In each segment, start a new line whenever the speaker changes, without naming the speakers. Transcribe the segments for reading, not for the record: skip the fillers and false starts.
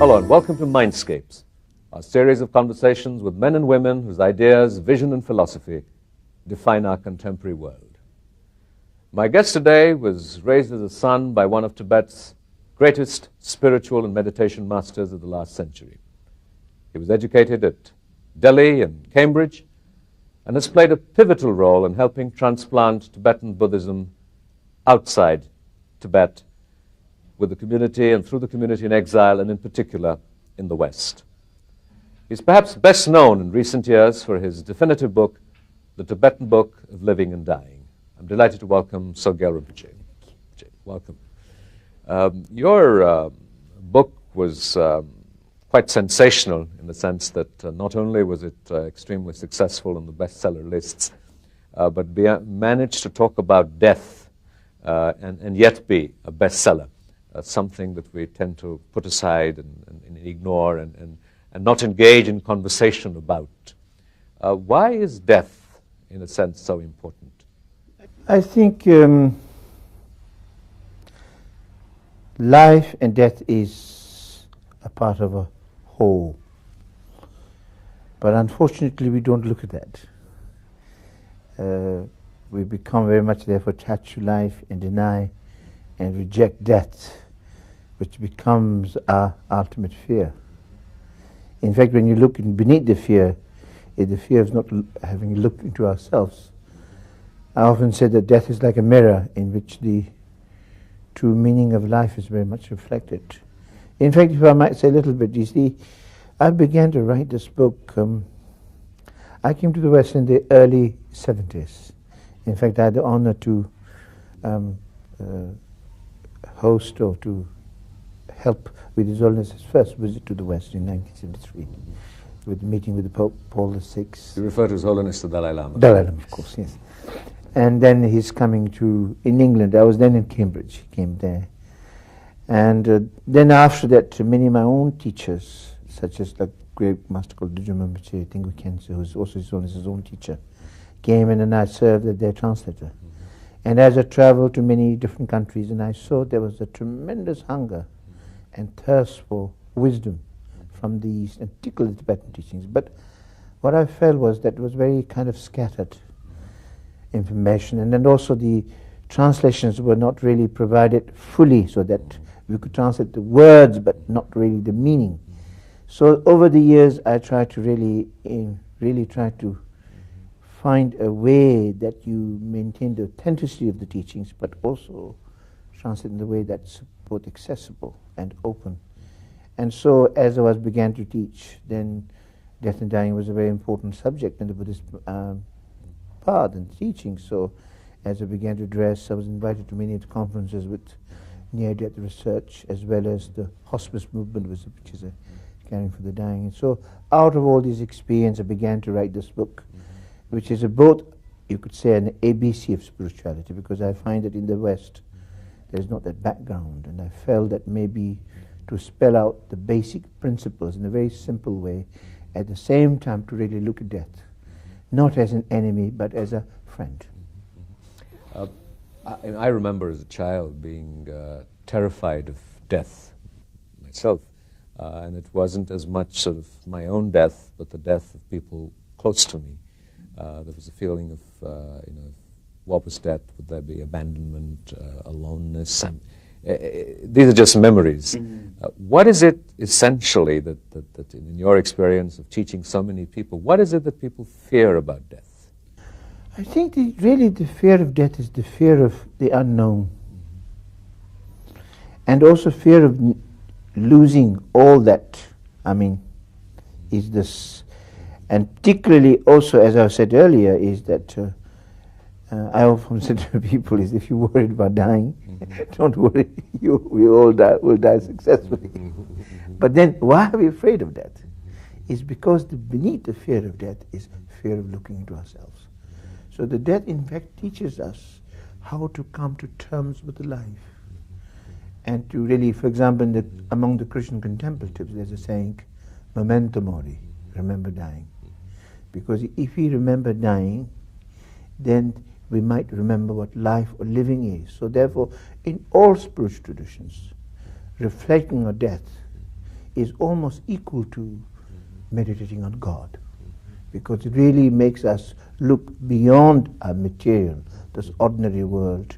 Hello and welcome to Mindscapes, our series of conversations with men and women whose ideas, vision and philosophy define our contemporary world. My guest today was raised as a son by one of Tibet's greatest spiritual and meditation masters of the last century. He was educated at Delhi and Cambridge and has played a pivotal role in helping transplant Tibetan Buddhism outside Tibet with the community and through the community in exile, and in particular in the West. He's perhaps best known in recent years for his definitive book, The Tibetan Book of Living and Dying. I'm delighted to welcome Sogyal Rinpoche. Welcome. Your book was quite sensational in the sense that not only was it extremely successful on the bestseller lists, but managed to talk about death and yet be a bestseller. Something that we tend to put aside and ignore and not engage in conversation about. Why is death, in a sense, so important?
I think life and death is a part of a whole. But unfortunately, we don't look at that. We become very much therefore attached to life and deny and reject death, which becomes our ultimate fear. In fact, when you look beneath the fear is the fear of not having looked into ourselves. I often say that death is like a mirror in which the true meaning of life is very much reflected. In fact, if I might say a little bit, you see, I began to write this book. I came to the West in the early 70s. In fact, I had the honor to host or to help with His Holiness's first visit to the West in 1973, with the meeting with the Pope Paul VI.
You refer to His Holiness the Dalai Lama.
Dalai Lama, of course, yes. And then he's coming in England. I was then in Cambridge. He came there. And then after that, many of my own teachers, such as the great master called Rajiv Mehrotra, Tingu Khyentse, who was also His Holiness's own teacher, came in and I served as their translator. And as I traveled to many different countries, and I saw there was a tremendous hunger and thirst for wisdom from the East, and particularly the Tibetan teachings. But what I felt was that it was very kind of scattered information, and then also the translations were not really provided fully so that we could translate the words but not really the meaning. So over the years I tried to really try to find a way that you maintain the authenticity of the teachings but also translate in the way that's both accessible and open. And so as I began to teach, then death and dying was a very important subject in the Buddhist path and teaching. So as I began to address, I was invited to many of the conferences with near-death research as well as the hospice movement, which is a caring for the dying. And so out of all these experience, I began to write this book, which is both, you could say, an ABC of spirituality, because I find that in the West there's not that background, and I felt that maybe to spell out the basic principles in a very simple way, at the same time to really look at death, not as an enemy, but as a friend.
I remember as a child being terrified of death myself, and it wasn't as much sort of my own death, but the death of people close to me. There was a feeling of, what was death? Would there be abandonment, aloneness? And, these are just memories. What is it essentially that in your experience of teaching so many people, what is it that people fear about death?
I think really the fear of death is the fear of the unknown, and also fear of losing all that, is this. And particularly also, as I said earlier, is that I often say to people is, if you're worried about dying, don't worry, we all will die successfully. But then why are we afraid of death? It's because beneath the fear of death is fear of looking into ourselves. So the death in fact teaches us how to come to terms with the life. And to really, for example, among the Christian contemplatives, there's a saying, memento mori, remember dying. Because if we remember dying, then we might remember what life or living is. So therefore, in all spiritual traditions, reflecting on death is almost equal to meditating on God, because it really makes us look beyond our material, this ordinary world,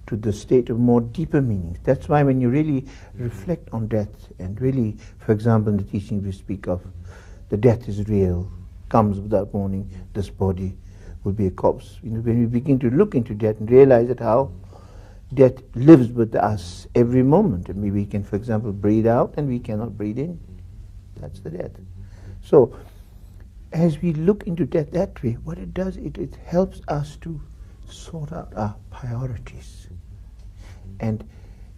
to the state of more deeper meanings. That's why when you really reflect on death, and really, for example, in the teaching we speak of, the death is real, comes without warning, this body will be a corpse. When we begin to look into death and realize that how death lives with us every moment. I mean, we can, for example, breathe out and we cannot breathe in. That's the death. So, as we look into death that way, what it does, it helps us to sort out our priorities and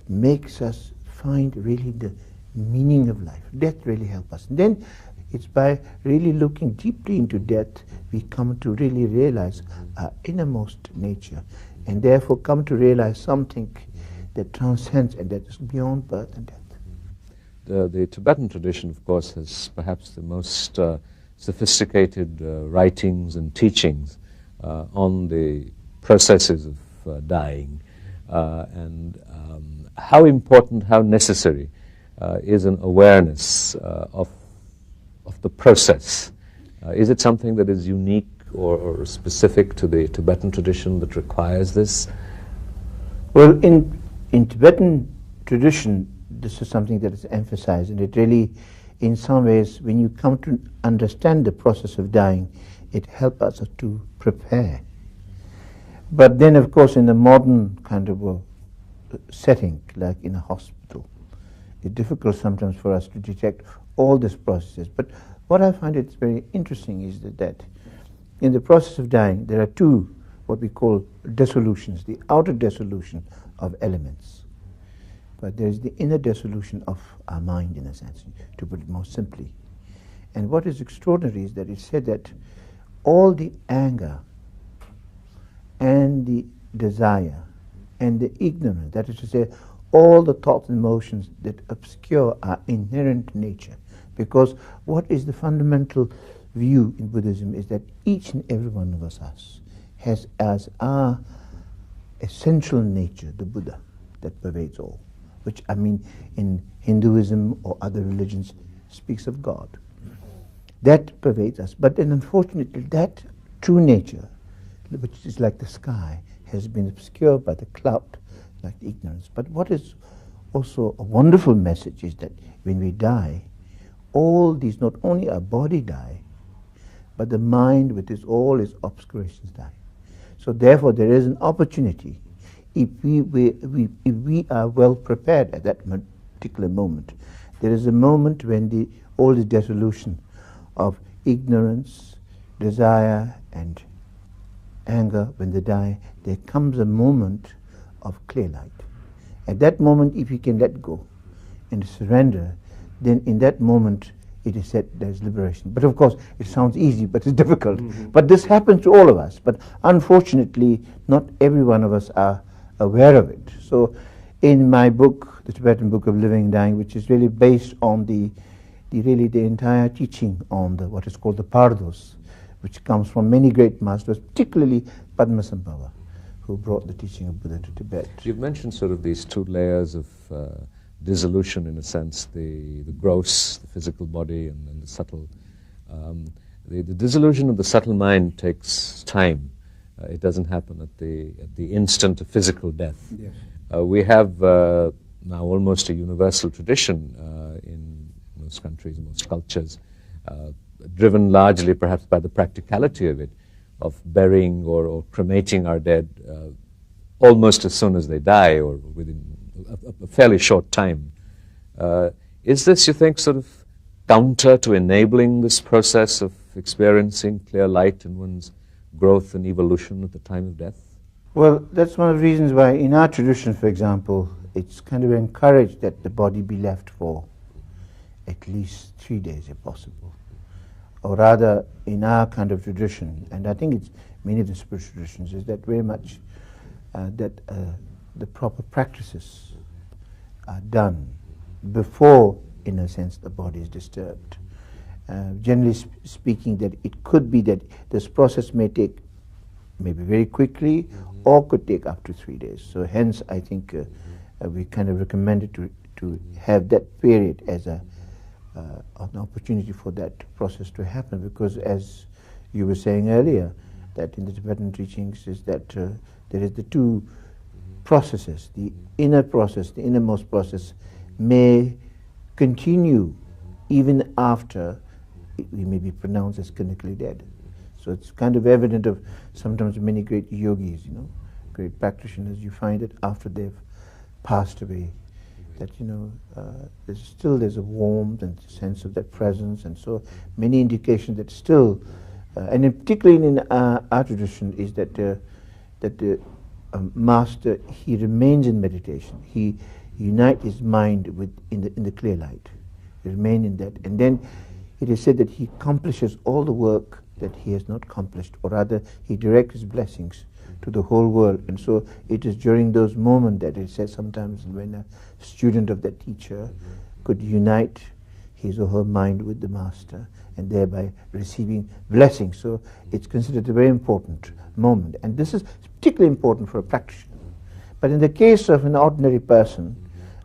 makes us find really the meaning of life. Death really helps us. And then it's by really looking deeply into death we come to really realize our innermost nature, and therefore come to realize something that transcends and that is beyond birth and death.
The Tibetan tradition, of course, has perhaps the most sophisticated writings and teachings on the processes of dying, and how important, how necessary is an awareness of the process. Is it something that is unique or specific to the Tibetan tradition that requires this?
Well, in Tibetan tradition, this is something that is emphasized, and it really, in some ways, when you come to understand the process of dying, it helps us to prepare. But then, of course, in the modern kind of a setting, like in a hospital, it's difficult sometimes for us to detect all these processes. But what I find it's very interesting is that in the process of dying, there are two, what we call dissolutions, the outer dissolution of elements. But there is the inner dissolution of our mind, in a sense, to put it more simply. And what is extraordinary is that it said that all the anger and the desire and the ignorance, that is to say, all the thoughts and emotions that obscure our inherent nature. Because what is the fundamental view in Buddhism is that each and every one of us has as our essential nature the Buddha that pervades all, which I mean in Hinduism or other religions speaks of God. That pervades us. But then unfortunately that true nature, which is like the sky, has been obscured by the cloud, like the ignorance. But what is also a wonderful message is that when we die, all these, not only our body die, but the mind with its all its obscurations die. So therefore there is an opportunity, if we are well prepared at that particular moment. There is a moment when all the dissolution of ignorance, desire and anger, when they die, there comes a moment of clear light. At that moment, if you can let go and surrender, then in that moment it is said there is liberation. But of course it sounds easy, but it's difficult. But this happens to all of us. But unfortunately not every one of us are aware of it. So in my book, the Tibetan Book of Living and Dying, which is really based on the entire teaching on what is called the Pardos, which comes from many great masters, particularly Padmasambhava, who brought the teaching of Buddha to Tibet.
You've mentioned sort of these two layers of dissolution, in a sense, the gross, the physical body, and the subtle. The dissolution of the subtle mind takes time. It doesn't happen at the instant of physical death.
Yes.
We have now almost a universal tradition in most countries, most cultures, driven largely perhaps by the practicality of it, of burying or cremating our dead almost as soon as they die or within a fairly short time. Is this, you think, sort of counter to enabling this process of experiencing clear light in one's growth and evolution at the time of death?
Well, that's one of the reasons why in our tradition, for example, it's kind of encouraged that the body be left for at least 3 days if possible. Or rather, in our kind of tradition, and I think it's many of the spiritual traditions, is that very much that the proper practices are done before, in a sense, the body is disturbed. Generally speaking, that it could be that this process may take maybe very quickly or could take up to 3 days. So hence, I think we kind of recommend it to have that period as a an opportunity for that process to happen, because as you were saying earlier, that in the Tibetan teachings is that there is the two processes. The inner process, the innermost process, may continue even after we may be pronounced as clinically dead. So it's kind of evident of sometimes many great yogis, great practitioners, you find it after they've passed away, that there's a warmth and sense of that presence, and so many indications that still, and particularly in our tradition, is that the master, he remains in meditation. He unites his mind in the clear light. He remains in that, and then it is said that he accomplishes all the work that he has not accomplished, or rather, he directs his blessings to the whole world. And so it is during those moments that it says sometimes when a student of that teacher could unite his or her mind with the master and thereby receiving blessings. So it's considered a very important moment. And this is particularly important for a practitioner. But in the case of an ordinary person,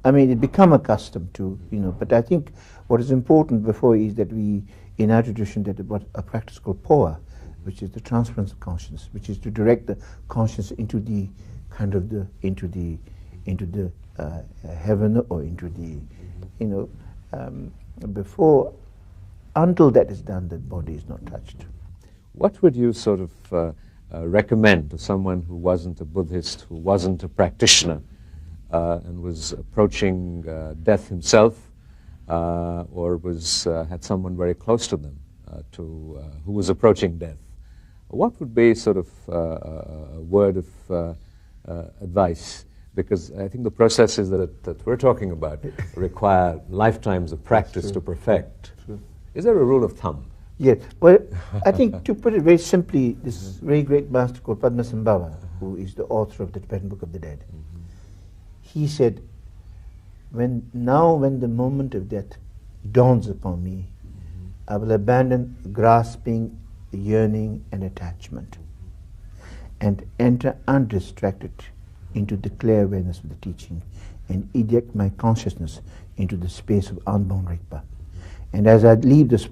it become accustomed to, but I think what is important before is that we, in our tradition, that what a practice called poa, which is the transference of consciousness, which is to direct the consciousness into the kind of into the heaven, or into the before, until that is done, the body is not touched.
What would you sort of recommend to someone who wasn't a Buddhist, who wasn't a practitioner, and was approaching death himself, or had someone very close to them who was approaching death? What would be sort of a word of advice? Because I think the processes that we're talking about require lifetimes of practice to perfect.
True.
Is there a rule of thumb?
Yes. Well, I think to put it very simply, this very great master called Padmasambhava, who is the author of the Tibetan Book of the Dead, he said, when the moment of death dawns upon me, I will abandon grasping, yearning and attachment, and enter undistracted into the clear awareness of the teaching, and eject my consciousness into the space of unbound Rigpa. And as I leave this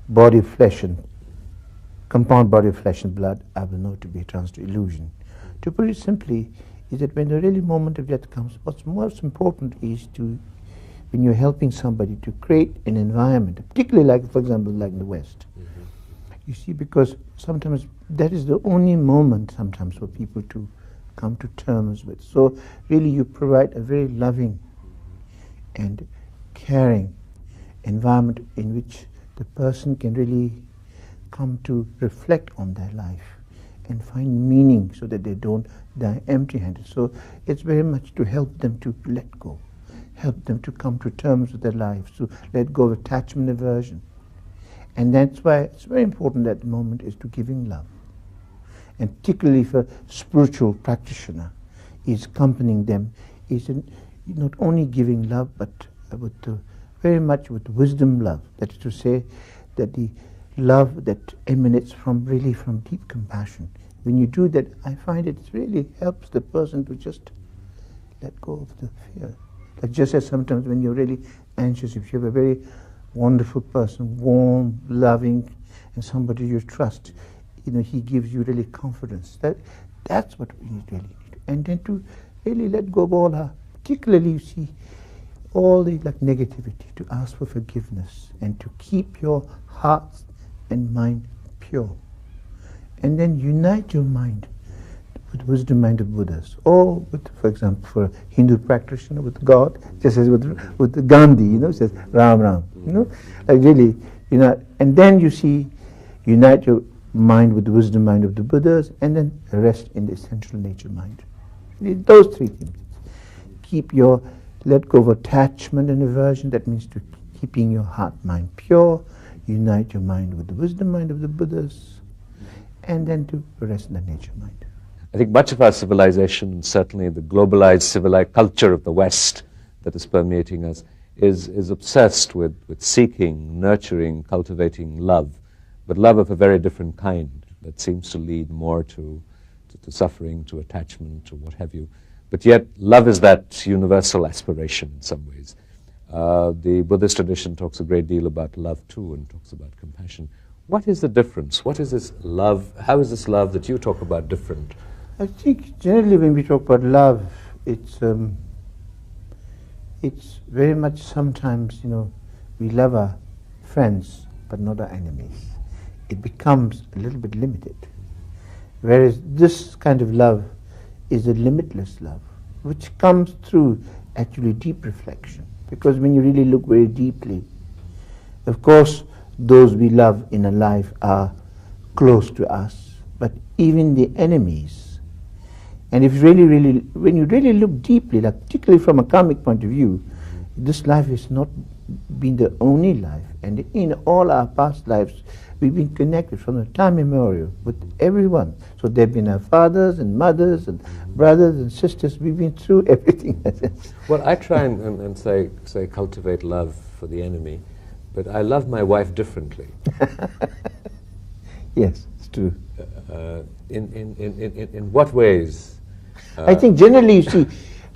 body of flesh and compound body of flesh and blood, I will know to be a trance to illusion. To put it simply, is that when the really moment of death comes, what's most important is when you're helping somebody to create an environment, particularly like, for example, like in the West. You see, because sometimes that is the only moment sometimes for people to come to terms with. So really you provide a very loving and caring environment in which the person can really come to reflect on their life and find meaning, so that they don't die empty-handed. So it's very much to help them to let go, help them to come to terms with their lives, to let go of attachment and aversion. And that's why it's very important at the moment is to giving love. And particularly for spiritual practitioner, is accompanying them, is not only giving love, but very much with wisdom love. That is to say, that the love that emanates from deep compassion. When you do that, I find it really helps the person to just let go of the fear. Like just as sometimes when you're really anxious, if you have a very wonderful person, warm, loving, and somebody you trust, he gives you really confidence. That's what we really need. And then to really let go of all our, particularly you see, all the negativity, to ask for forgiveness and to keep your heart and mind pure. And then unite your mind with wisdom mind of Buddhas, or with, for example, for a Hindu practitioner, with God, just as with the Gandhi, says Ram Ram, like really, and then you see, unite your mind with the wisdom mind of the Buddhas, and then rest in the essential nature mind. Those three things. Let go of attachment and aversion, that means to keeping your heart mind pure, unite your mind with the wisdom mind of the Buddhas, and then to rest in the nature mind.
I think much of our civilization, and certainly the globalized civilized culture of the West that is permeating us, is obsessed with seeking, nurturing, cultivating love, but love of a very different kind that seems to lead more to suffering, to attachment, to what have you. But yet, love is that universal aspiration in some ways. The Buddhist tradition talks a great deal about love too, and talks about compassion. What is the difference? What is this love? How is this love that you talk about different?
I think generally when we talk about love, it's very much sometimes, we love our friends but not our enemies. It becomes a little bit limited. Whereas this kind of love is a limitless love, which comes through actually deep reflection. Because when you really look very deeply, of course, those we love in a life are close to us, but even the enemies. And if when you really look deeply, like particularly from a karmic point of view, this life has not been the only life. And in all our past lives, we've been connected from the time immemorial with everyone. So they've been our fathers and mothers and brothers and sisters. We've been through everything.
Well, I try and say cultivate love for the enemy, but I love my wife differently.
Yes, it's true.
In what ways?
I think generally,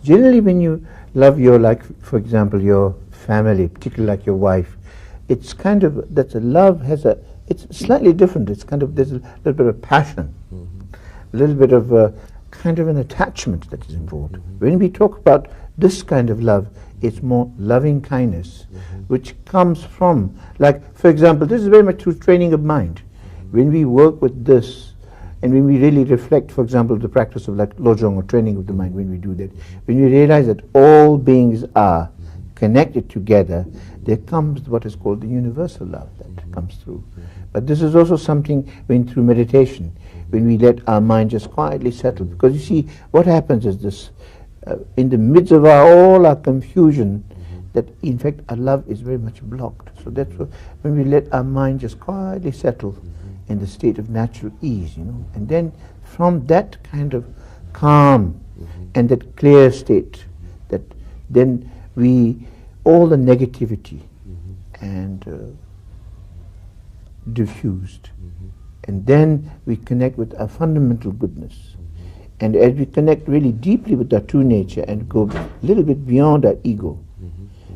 generally when you love your, like, for example, your family, particularly like your wife, it's kind of, that's a love has a, it's slightly different. It's kind of, there's a little bit of passion, a little bit of kind of an attachment that is involved. When we talk about this kind of love, it's more loving kindness, which comes from, like, for example, this is very much through training of mind. When we work with this, and when we really reflect, for example, the practice of like lojong or training of the mind, when we do that, when we realize that all beings are connected together, there comes what is called the universal love that comes through. But this is also something when through meditation, when we let our mind just quietly settle. Because you see, what happens is this, in the midst of all our confusion, that in fact our love is very much blocked. So that's when we let our mind just quietly settle in the state of natural ease, and then from that kind of calm and that clear state, that then all the negativity and diffused, and then we connect with our fundamental goodness. And as we connect really deeply with our true nature and go a little bit beyond our ego,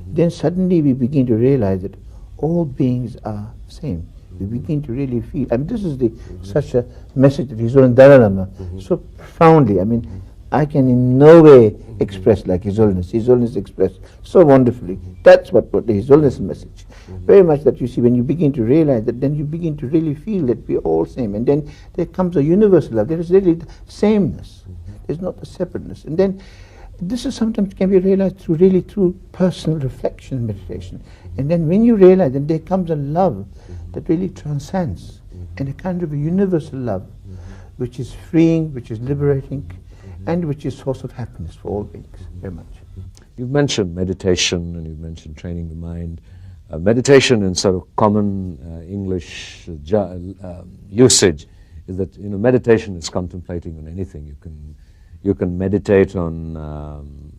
then suddenly we begin to realize that all beings are the same. We begin to really feel, this is such a message that His Holiness the Dalai Lama so profoundly, I can in no way express like His Holiness. His Holiness expressed so wonderfully. That's what His Holiness' message. Very much that you see, when you begin to realize that, then you begin to really feel that we're all same. And then there comes a universal love. There is really the sameness. There's not the separateness. And then this is sometimes can be realized through personal reflection and meditation. And then when you realize, then there comes a love that really transcends, and a kind of a universal love, which is freeing, which is liberating, and which is source of happiness for all beings. Very much.
You've mentioned meditation, and you've mentioned training the mind. Meditation in sort of common English usage is that meditation is contemplating on anything. You can meditate on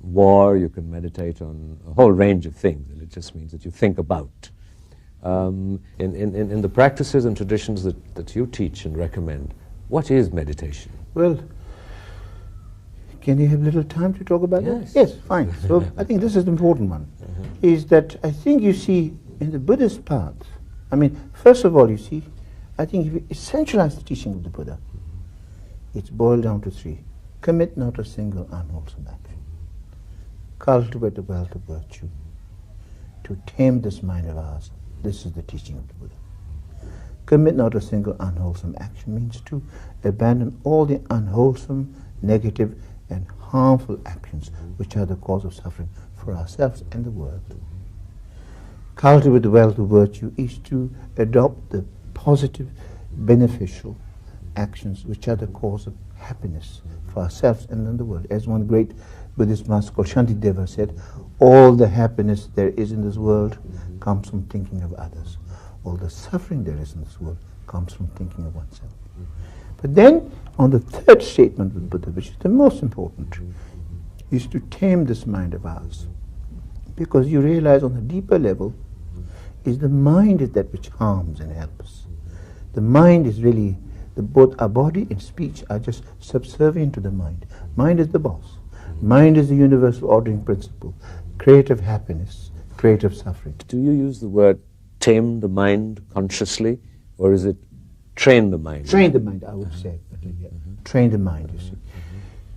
war. You can meditate on a whole range of things, and it just means that you think about. In the practices and traditions that you teach and recommend, what is meditation?
Well, can you have a little time to talk about that? Yes, fine. So I think this is the important one, is that I think you see in the Buddhist path, first of all, you see, I think if you essentialize the teaching of the Buddha, it's boiled down to three. Commit not a single unwholesome action. Cultivate the wealth of virtue. To tame this mind of ours. This is the teaching of the Buddha. Commit not a single unwholesome action means to abandon all the unwholesome, negative, and harmful actions which are the cause of suffering for ourselves and the world. Cultivate the wealth of virtue is to adopt the positive, beneficial actions which are the cause of happiness for ourselves and in the world. As one great Buddhist master called Shantideva said, all the happiness there is in this world comes from thinking of others. All the suffering there is in this world comes from thinking of oneself. But then, on the third statement of the Buddha, which is the most important, is to tame this mind of ours. Because you realize on a deeper level, is the mind is that which harms and helps. The mind is really, both our body and speech are just subservient to the mind. Mind is the boss. Mind is the universal ordering principle, creative happiness, creative suffering.
Do you use the word tame the mind consciously, or is it train the mind?
Train the mind, I would say. Train the mind, you see.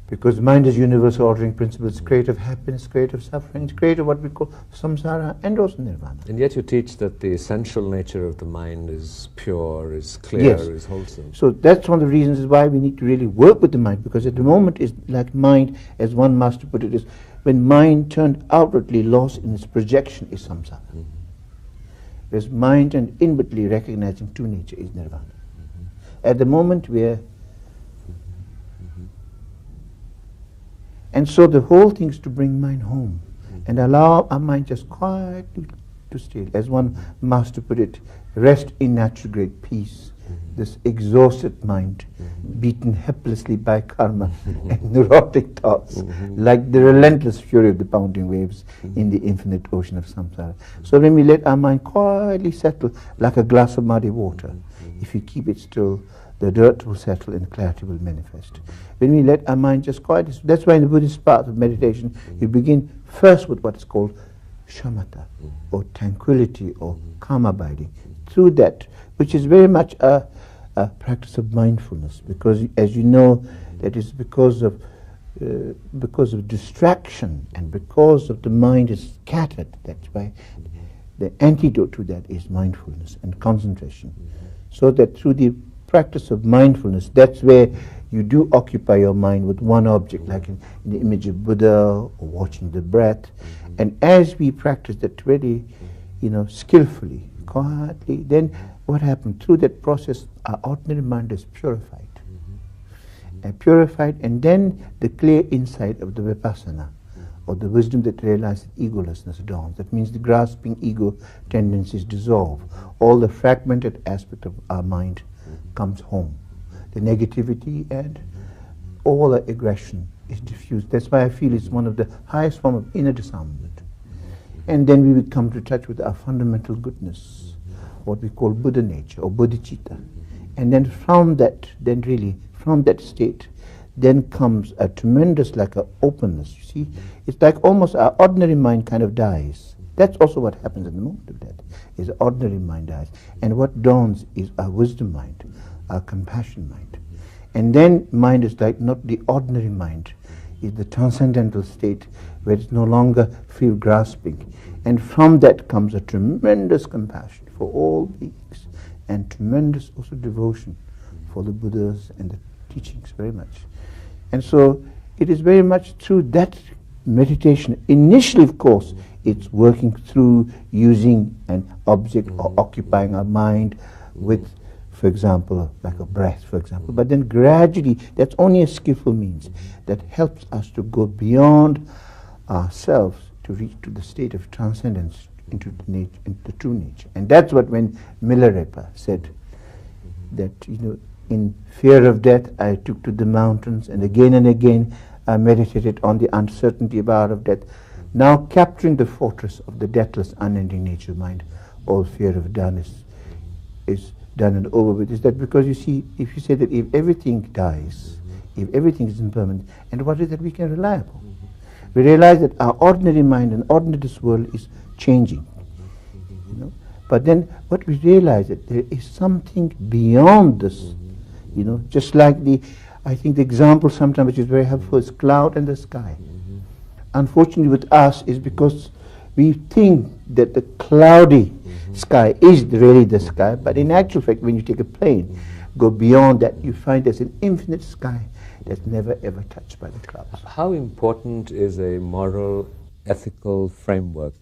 Because the mind is universal ordering principle. It's creative happiness, creative suffering, it's creative what we call samsara and also nirvana.
And yet you teach that the essential nature of the mind is pure, is clear,
Yes.
is wholesome.
So that's one of the reasons why we need to really work with the mind, because at the moment it's like mind, as one master put it, is when mind turned outwardly lost in its projection is samsara. Whereas mind and inwardly recognizing true nature is nirvana. At the moment we are. And so the whole thing is to bring mind home and allow our mind just quietly to stay. As one master put it, rest in natural great peace. This exhausted mind, beaten helplessly by karma and neurotic thoughts, like the relentless fury of the pounding waves in the infinite ocean of samsara. So when we let our mind quietly settle like a glass of muddy water, if you keep it still, the dirt will settle and clarity will manifest. When we let our mind just quiet, that's why in the Buddhist path of meditation, you begin first with what is called shamatha, or tranquility, or calm abiding. Through that, which is very much a practice of mindfulness, because as you know, that is because of distraction and because of the mind is scattered. That's why the antidote to that is mindfulness and concentration. So that through the practice of mindfulness, that's where you do occupy your mind with one object, like in the image of Buddha or watching the breath. And as we practice that very, skillfully, quietly, then what happens? Through that process, our ordinary mind is purified. And then the clear insight of the vipassana, or the wisdom that realizes egolessness dawns. That means the grasping ego tendencies dissolve. All the fragmented aspect of our mind comes home. The negativity and all the aggression is diffused. That's why I feel it's one of the highest form of inner disarmament. And then we will come to touch with our fundamental goodness, what we call Buddha nature or bodhicitta. And then from that state, then comes a tremendous like a openness. You see, it's like almost our ordinary mind kind of dies. That's also what happens in the moment of death, is ordinary mind dies. And what dawns is our wisdom mind, our compassion mind. And then mind is like not the ordinary mind, is the transcendental state where it's no longer feel grasping. And from that comes a tremendous compassion for all beings and tremendous also devotion for the Buddhas and the teachings very much. And so it is very much through that meditation. Initially, of course, it's working through using an object or occupying our mind with, for example, like a breath, for example. But then gradually, that's only a skillful means that helps us to go beyond ourselves to reach to the state of transcendence into the true nature. And that's what when Milarepa said that, in fear of death, I took to the mountains, and again I meditated on the uncertainty of hour of death. Now capturing the fortress of the deathless, unending nature of mind, all fear of done is done and over with. Is that because you see, if you say that if everything dies, if everything is impermanent, and what is that we can rely upon? We realize that our ordinary mind and ordinary this world is changing. But then what we realize that there is something beyond this. Just like I think the example sometimes which is very helpful is cloud and the sky. Unfortunately with us is because we think that the cloudy sky is really the sky, but in actual fact when you take a plane, go beyond that, you find there's an infinite sky that's never ever touched by the clouds.
How important is a moral, ethical framework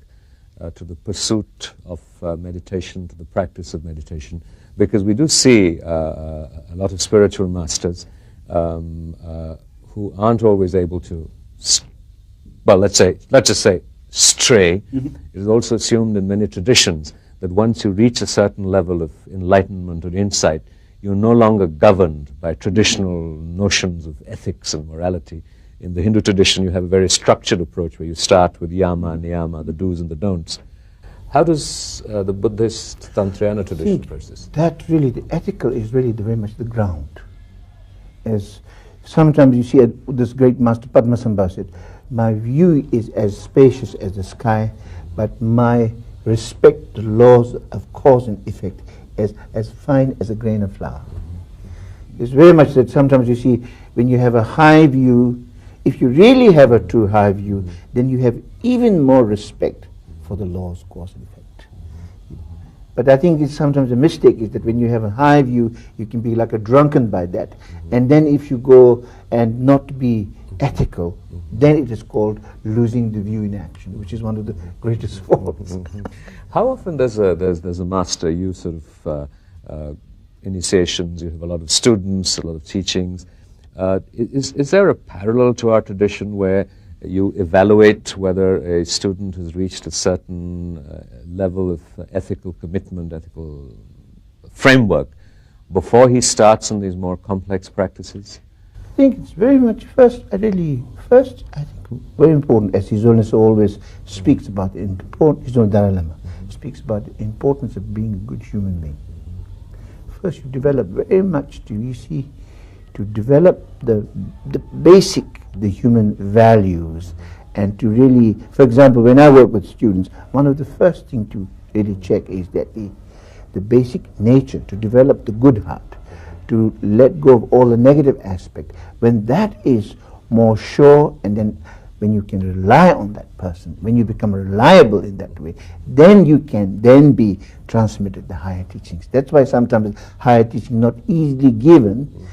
to the pursuit of meditation, to the practice of meditation? Because we do see a lot of spiritual masters who aren't always able to, let's just say stray. It is also assumed in many traditions that once you reach a certain level of enlightenment or insight, you're no longer governed by traditional notions of ethics and morality. In the Hindu tradition, you have a very structured approach where you start with yama, niyama, the do's and the don'ts. How does the Buddhist Tantrayana tradition versus?
That really, the ethical is really very much the ground. As sometimes you see this great master Padmasambhava said, my view is as spacious as the sky, but my respect the laws of cause and effect as fine as a grain of flour. It's very much that sometimes you see when you have a high view, if you really have a true high view, then you have even more respect for the laws, cause and effect. But I think it's sometimes a mistake is that when you have a high view, you can be like a drunken by that. And then if you go and not be ethical, then it is called losing the view in action, which is one of the greatest faults.
How often there's a master, you sort of initiations, you have a lot of students, a lot of teachings. Is there a parallel to our tradition where you evaluate whether a student has reached a certain level of ethical commitment, ethical framework, before he starts on these more complex practices?
I think it's very much I think very important, as His Holiness always speaks about the importance, His Holiness Dalai Lama speaks about the importance of being a good human being. First, you develop very much to develop the basic, the human values, and to really, for example, when I work with students, one of the first things to really check is that the basic nature, to develop the good heart, to let go of all the negative aspect. When that is more sure, and then when you can rely on that person, when you become reliable in that way, then you can then be transmitted the higher teachings. That's why sometimes higher teaching not easily given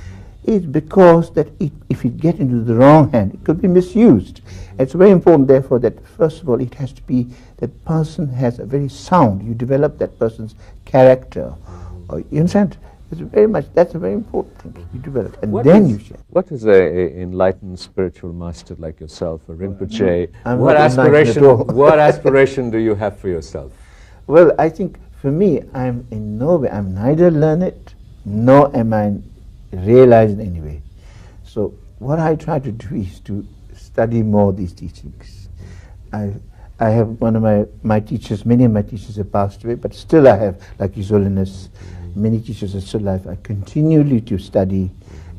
is because that if it gets into the wrong hand, it could be misused. It's very important, therefore, that first of all, it has to be that person has a very sound. You develop that person's character. Or, you understand? That's a very important thing you develop, and then you share.
What is a enlightened spiritual master like yourself, a Rinpoche? What aspiration do you have for yourself?
Well, I think for me, I'm in no way, I'm neither learned, nor am I realized in any way. So what I try to do is to study more these teachings. I have one of my teachers, many of my teachers have passed away, but still I have, like His Holiness, many teachers are still alive. I continually to study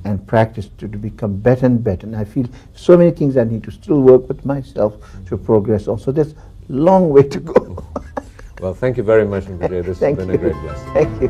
and practice to become better and better. And I feel so many things I need to still work with myself to progress also. There's a long way to go.
Well, thank you very much, Rinpoche. This has been a great blessing.
Thank you.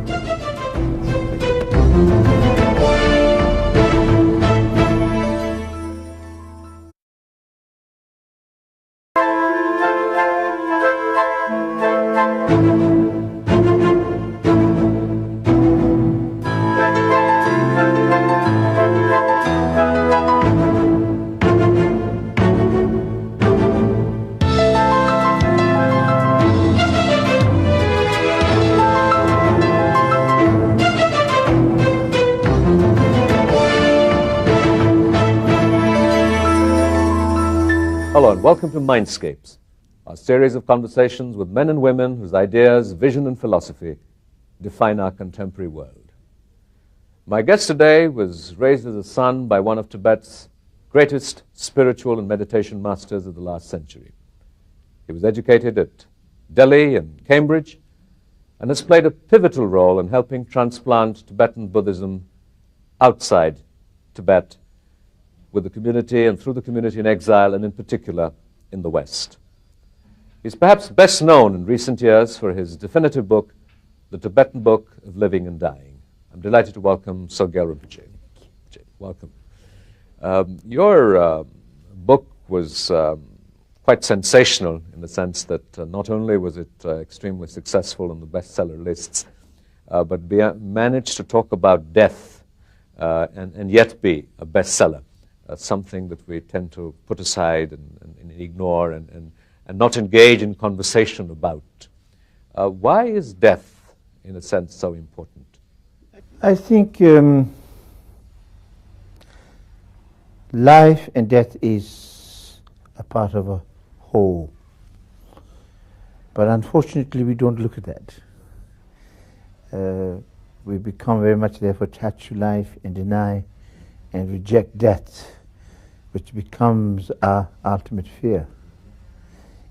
Hello and welcome to Mindscapes, our series of conversations with men and women whose ideas, vision and philosophy define our contemporary world. My guest today was raised as a son by one of Tibet's greatest spiritual and meditation masters of the last century. He was educated at Delhi and Cambridge and has played a pivotal role in helping transplant Tibetan Buddhism outside Tibet with the community and through the community in exile, and in particular in the West. He's perhaps best known in recent years for his definitive book, The Tibetan Book of Living and Dying. I'm delighted to welcome Sogyal Rinpoche. Welcome. Your book was quite sensational in the sense that not only was it extremely successful on the bestseller lists, but managed to talk about death and yet be a bestseller. Something that we tend to put aside and ignore and not engage in conversation about. Why is death, in a sense, so important?
I think life and death is a part of a whole. But unfortunately, we don't look at that. We become very much therefore attached to life and deny and reject death, which becomes our ultimate fear.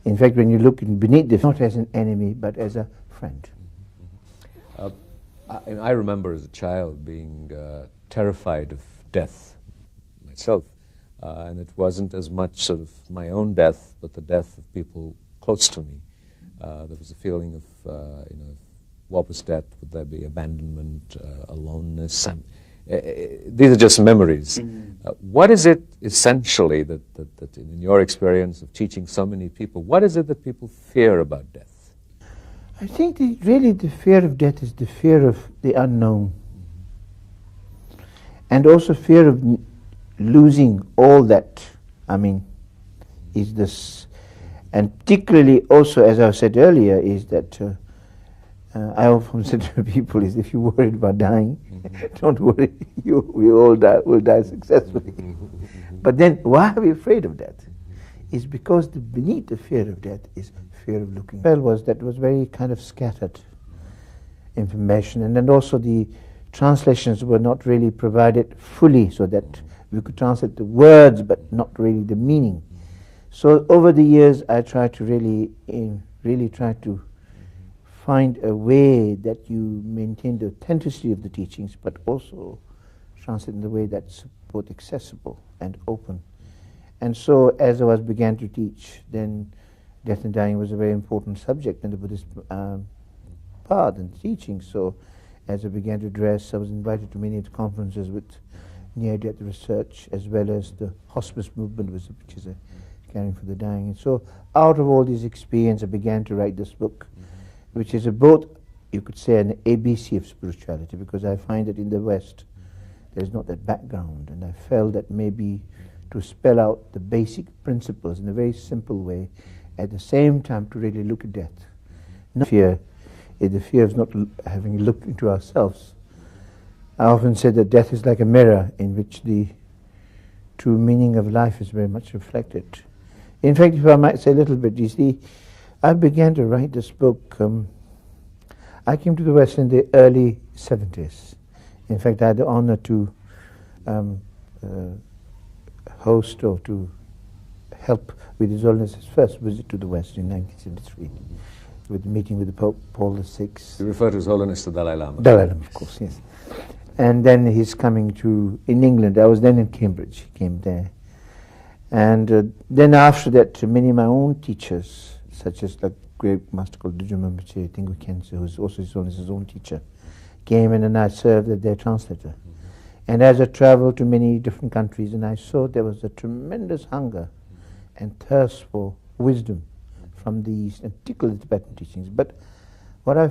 In fact, when you look beneath this, not as an enemy, but as a friend.
I remember as a child being terrified of death myself, and it wasn't as much sort of my own death, but the death of people close to me. There was a feeling of, what was death? Would there be abandonment, aloneness? These are just memories. What is it essentially that in your experience of teaching so many people, what is it that people fear about death?
I think really the fear of death is the fear of the unknown. And also fear of losing all that, is this. And particularly also, as I said earlier, is that I often say to people is if you're worried about dying, don't worry, we all will die successfully. But then why are we afraid of death? It's because beneath the fear of death is fear of looking. Well, that was very kind of scattered information, and then also the translations were not really provided fully so that we could translate the words but not really the meaning. So over the years I tried to really try to find a way that you maintain the authenticity of the teachings but also translate in the way that's both accessible and open. And so as I began to teach, then death and dying was a very important subject in the Buddhist path and teaching. So as I began to address, I was invited to many of the conferences with near-death research as well as the hospice movement, which is a caring for the dying. And so out of all these experience, I began to write this book, which is both, you could say, an ABC of spirituality, because I find that in the West there's not that background, and I felt that maybe to spell out the basic principles in a very simple way, at the same time to really look at death. Not fear, the fear of not having looked into ourselves. I often say that death is like a mirror in which the true meaning of life is very much reflected. In fact, if I might say a little bit, you see, I began to write this book. I came to the West in the early 70s. In fact, I had the honor to host or to help with His Holiness's first visit to the West in 1973, with the meeting with the Pope Paul VI.
You refer to His Holiness the Dalai Lama.
Dalai Lama, of course, yes. And then he's coming in England. I was then in Cambridge. He came there. And then after that, many of my own teachers, such as the great master called Rajiv Mehrotra, Tingu Khyentse, who is also His Holiness's own teacher, came in and I served as their translator. And as I traveled to many different countries, and I saw there was a tremendous hunger and thirst for wisdom from the East, and particularly the Tibetan teachings. But what I